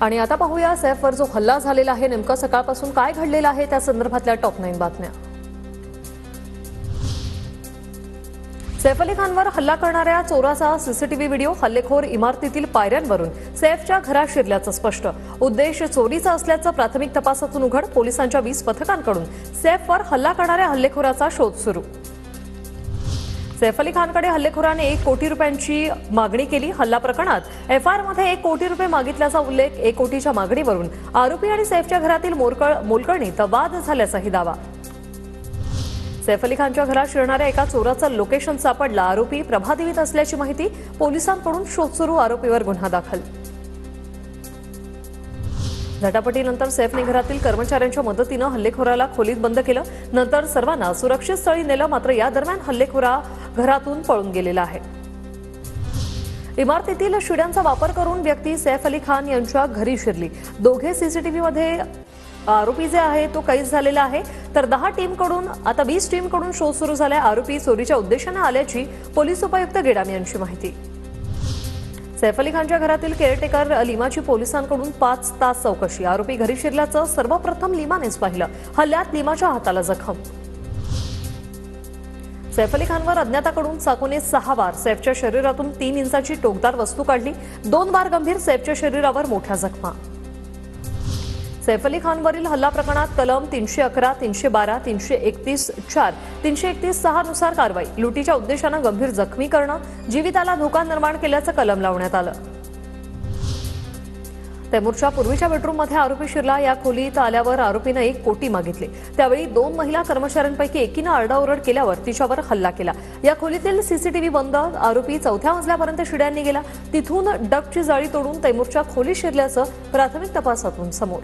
आणि आता पाहूया सैफवर जो हल्ला झालेला आहे नेमका सकाळपासून काय घडलेलं आहे त्या संदर्भातल्या टॉप 9 बातम्या। सैफ अली खानवर हल्ला करणाऱ्या चोराचा सीसीटीव्ही व्हिडिओ, हल्लेखोर इमारतीतील पायऱ्यांवरून सैफच्या घरात शिरल्याचं स्पष्ट। उद्देश चोरीचा असल्याचं प्राथमिक तपासातून उघड। पोलिसांच्या 20 पथकांकडून सैफवर हल्ला करणाऱ्या हल्लेखोराचा शोध सुरू। सैफ अली खानकडे हल्लेखोराने 1 कोटी रुपयांची मागणी केली। हल्ला प्रकरणात एफआयआर मध्ये 1 कोटी रुपये मागितल्याचा उल्लेख। 1 कोटीच्या मागणीवरून आरोपी आणि सैफच्या घरातील मोलकरणीत वाद झाल्याचाही दावा। सैफ अली खानच्या घरात शिरणाऱ्या एका चोराचं लोकेशन सापडलं। आरोपी प्रभादेवीत असल्याची माहिती। पोलिसांकडून शोध सुरू। आरोपीवर गुन्हा दाखल। झटापटीनंतर सैफने घरातील कर्मचाऱ्यांच्या मदतीनं हल्लेखोराला खोलीत बंद केलं। नंतर सर्वांना सुरक्षित स्थळी नेलं। मात्र या दरम्यान हल्लेखोरा घरातून पळून गेलेला आहे। इमारतीतील शिड्यांचा वापर करून व्यक्ती सैफ अली खान यांच्या घरी शिरली। दोघे सीसीटीव्हीमध्ये आरोपी जे आहे तो कैद झालेला आहे। तर 10 टीमकडून आता 20 टीमकडून शोध सुरू झालाय। आरोपी चोरीच्या उद्देशाने आल्याची पोलीस उपायुक्त गेडाम यांची माहिती। सैफ अली खानच्या घरातील केअरटेकर लिमाची पोलिसांकडून 5 तास चौकशी। आरोपी घरी शिरल्याचं सर्वप्रथम लिमानेच पाहिलं। हल्ल्यात लिमाच्या हाताला जखम। सैफ अली खानवर अज्ञाताकडून चाकूने 6 वार। सैफच्या शरीरातून 3 इंचाची टोकदार वस्तू काढली। 2 वार गंभीर। सैफच्या शरीरावर मोठ्या जखमा। सैफ अली खानवरील हल्ला प्रकरणात कलम 311, 312, 331(4), 331(6) नुसार कारवाई। लुटीच्या उद्देशानं गंभीर जखमी करणं, जीविताला धोका निर्माण केल्याचं कलम लावण्यात आलं। तैमूरच्या पूर्वीच्या बेडरूममध्ये आरोपी शिरला। या खोलीत आल्यावर आरोपीनं 1 कोटी मागितले। त्यावेळी 2 महिला कर्मचाऱ्यांपैकी एकीनं आरडाओरड केल्यावर तिच्यावर हल्ला केला। या खोलीतील सीसीटीव्ही बंद। आरोपी 4थ्या मजल्यापर्यंत शिड्यांनी गेला। तिथून डकची जाळी तोडून तैमूरच्या खोलीत शिरल्याचं प्राथमिक तपासातून समोर